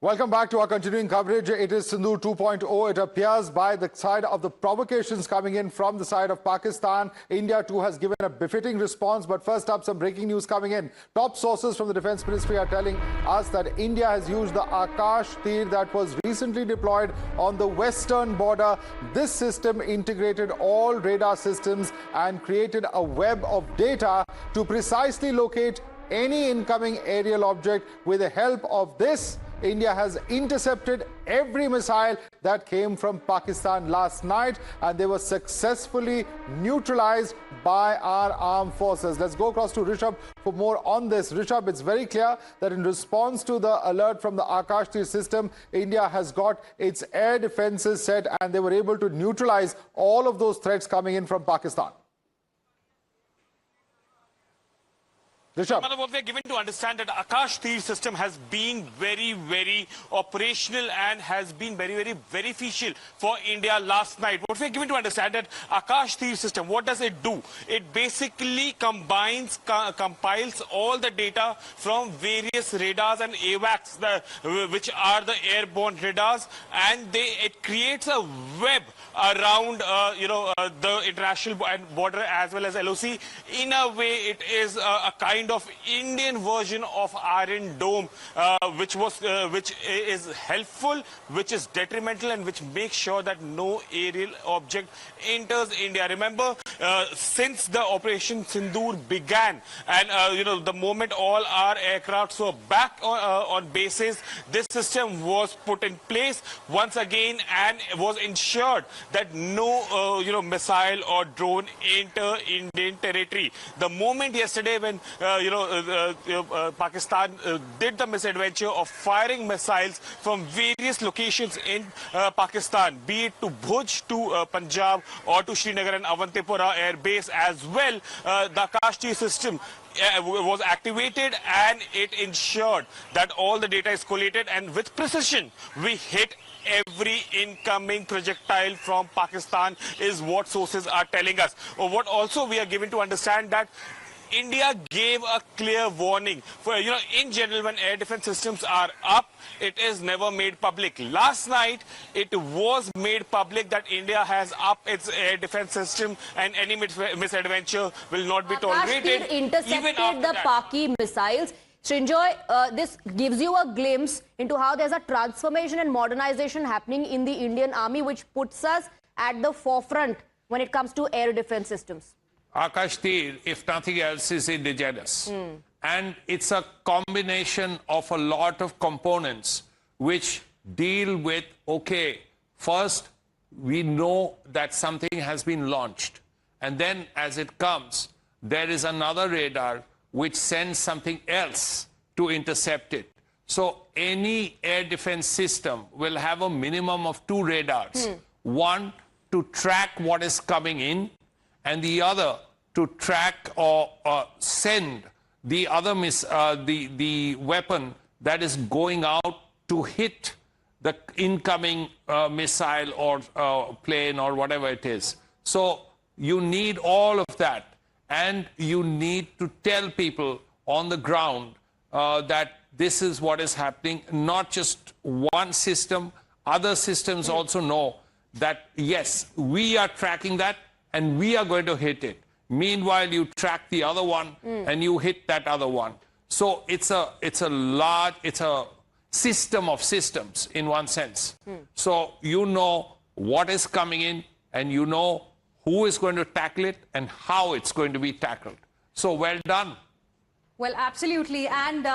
Welcome back to our continuing coverage. It is Sindhu 2.0. It appears by the side of the provocations coming in from the side of Pakistan. India too has given a befitting response. But first up, some breaking news coming in. Top sources from the Defence Ministry are telling us that India has used the Akash tir that was recently deployed on the western border. This system integrated all radar systems and created a web of data to precisely locate any incoming aerial object. With the help of this, India has intercepted every missile that came from Pakistan last night, and they were successfully neutralized by our armed forces. Let's go across to Rishabh for more on this. Rishabh, it's very clear that in response to the alert from the Akash tir system, India has got its air defenses set and they were able to neutralize all of those threats coming in from Pakistan. What we are given to understand that Akash tir system has been very operational and has been very beneficial for India last night. What we are given to understand that Akash tir system, what does it do? It basically compiles all the data from various radars and AWACS, which are the airborne radars, and it creates a web around the international border as well as LOC. In a way, it is a kind of Indian version of Iron Dome, which is helpful, which is detrimental, and which makes sure that no aerial object enters India. Remember, since the Operation Sindhu began, and the moment all our aircrafts were back on bases, this system was put in place once again, and it was ensured that no missile or drone enter Indian territory. The moment yesterday when Pakistan did the misadventure of firing missiles from various locations in Pakistan, be it to Bhuj, to Punjab, or to Srinagar and Avantipura air base as well, the Akash tir system was activated, and it ensured that all the data is collated, and with precision we hit every incoming projectile from Pakistan, is what sources are telling us. What also we are given to understand that India gave a clear warning. For in general, when air defense systems are up, it is never made public. Last night, it was made public that India has up its air defense system, and any misadventure will not be tolerated. Akash tir intercepted the Paki missiles. Srinjoy, this gives you a glimpse into how there's a transformation and modernization happening in the Indian Army, which puts us at the forefront when it comes to air defense systems. Akash tir, if nothing else, is indigenous. And it's a combination of a lot of components which deal with, okay, first we know that something has been launched. And then as it comes, there is another radar which sends something else to intercept it. So any air defense system will have a minimum of two radars. One to track what is coming in, and the other to track or send the other the weapon that is going out to hit the incoming missile or plane or whatever it is. So you need all of that, and you need to tell people on the ground that this is what is happening. Not just one system, other systems also know that, yes, we are tracking that and we are going to hit it. Meanwhile, you track the other one and you hit that other one. So it's a system of systems in one sense. So you know what is coming in, and you know who is going to tackle it and how it's going to be tackled. So well done. Well, absolutely. And,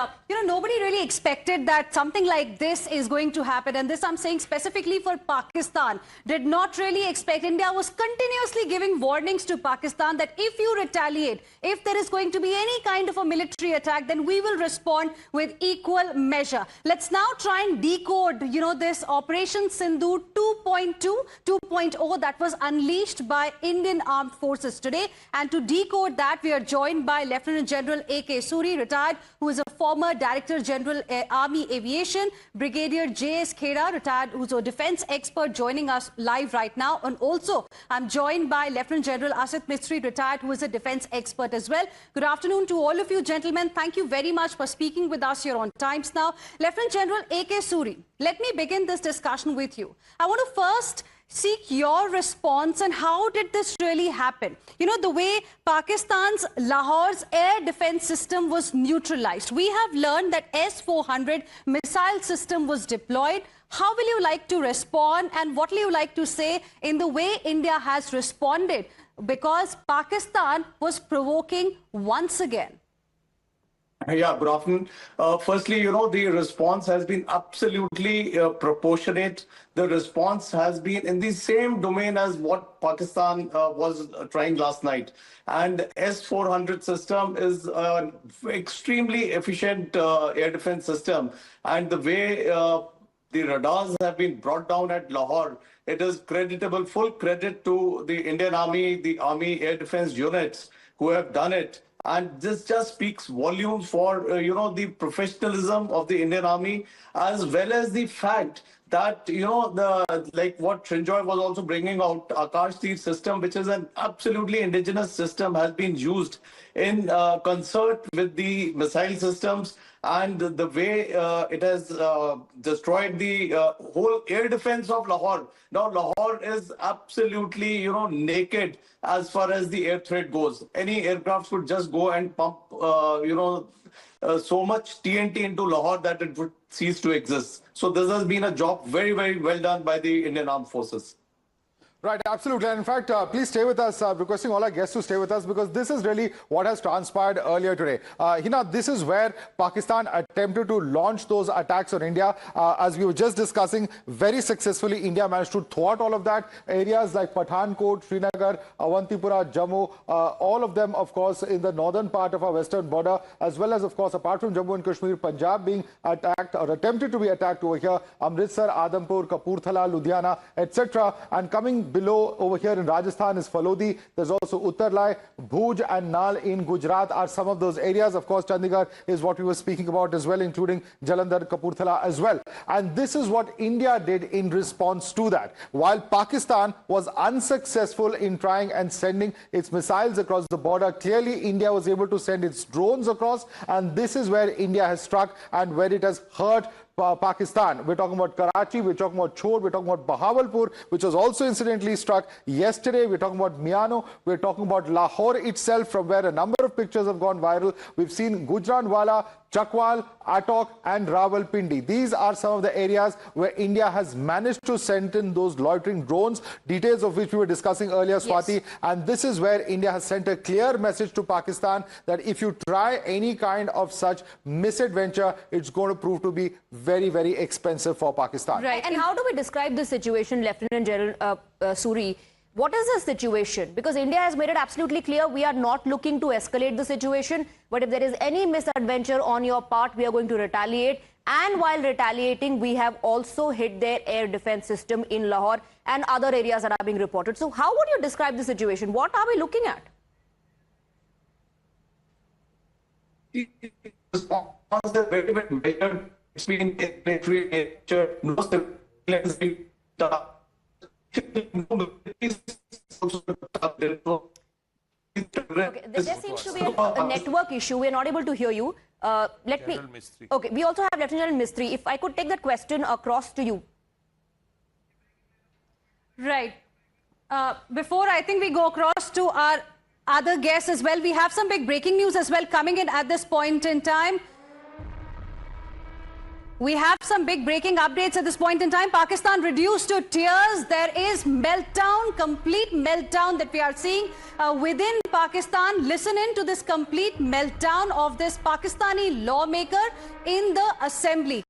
nobody really expected that something like this is going to happen. And this I'm saying specifically for Pakistan. Did not really expect. India was continuously giving warnings to Pakistan that if you retaliate, if there is going to be any kind of a military attack, then we will respond with equal measure. Let's now try and decode, this Operation Sindhu 2.0 that was unleashed by Indian Armed Forces today. And to decode that, we are joined by Lieutenant General A.K. Suri, retired, who is a former Director General Army Aviation, Brigadier J.S. Khera, retired, who's a defense expert, joining us live right now. And also, I'm joined by Lieutenant General Asit Mistry, retired, who is a defense expert as well. Good afternoon to all of you, gentlemen. Thank you very much for speaking with us here on Times Now. Lieutenant General A.K. Suri, let me begin this discussion with you. I want to first seek your response and how did this really happen? You know, the way Pakistan's Lahore's air defense system was neutralized. We have learned that S-400 missile system was deployed. How will you like to respond and what will you like to say in the way India has responded? Because Pakistan was provoking once again. Yeah, good afternoon. Firstly, you know, the response has been absolutely proportionate. The response has been in the same domain as what Pakistan was trying last night. And S-400 system is an extremely efficient air defense system. And the way the radars have been brought down at Lahore, it is creditable, full credit to the Indian Army, the Army Air Defense units who have done it. And this just speaks volumes for, you know, the professionalism of the Indian Army, as well as the fact that, you know, like what Trinjoy was also bringing out, Akash Tir system, which is an absolutely indigenous system, has been used in concert with the missile systems. And the way it has destroyed the whole air defense of Lahore. Now, Lahore is absolutely, you know, naked as far as the air threat goes. Any aircraft could just go and pump, you know, so much TNT into Lahore that it would cease to exist. So this has been a job very, very well done by the Indian Armed Forces. Right, absolutely. And in fact, please stay with us, requesting all our guests to stay with us because this is really what has transpired earlier today. Hina, this is where Pakistan attempted to launch those attacks on India. As we were just discussing, very successfully, India managed to thwart all of that. Areas like Pathankot, Srinagar, Awantipura, Jammu, all of them, of course, in the northern part of our western border, as well as, of course, apart from Jammu and Kashmir, Punjab being attacked or attempted to be attacked over here, Amritsar, Adampur, Kapurthala, Ludhiana, etc. And coming below over here in Rajasthan is Falodi. There's also Uttarlai, Bhuj and Nal in Gujarat are some of those areas. Of course, Chandigarh is what we were speaking about as well, including Jalandhar, Kapurthala as well. And this is what India did in response to that. While Pakistan was unsuccessful in trying and sending its missiles across the border, clearly India was able to send its drones across. And this is where India has struck and where it has hurt Pakistan. We're talking about Karachi, we're talking about Chor, we're talking about Bahawalpur, which was also incidentally struck yesterday. We're talking about Miano, we're talking about Lahore itself, from where a number of pictures have gone viral. We've seen Gujranwala, Chakwal, Attock and Rawalpindi. These are some of the areas where India has managed to send in those loitering drones, details of which we were discussing earlier, Swati. Yes. And this is where India has sent a clear message to Pakistan that if you try any kind of such misadventure, it's going to prove to be very, very expensive for Pakistan. Right. And how do we describe this situation, Lieutenant General Suri? What is the situation? Because India has made it absolutely clear we are not looking to escalate the situation. But if there is any misadventure on your part, we are going to retaliate. And while retaliating, we have also hit their air defense system in Lahore and other areas that are being reported. So how would you describe the situation? What are we looking at? It's been nature, no Okay, there seems to be a network issue. We are not able to hear you. Okay, we also have Lieutenant General Mistry. If I could take that question across to you. Right. Before I think we go across to our other guests as well, we have some big breaking news as well coming in at this point in time. We have some big breaking updates at this point in time. Pakistan reduced to tears. There is meltdown, complete meltdown that we are seeing within Pakistan. Listen in to this complete meltdown of this Pakistani lawmaker in the assembly.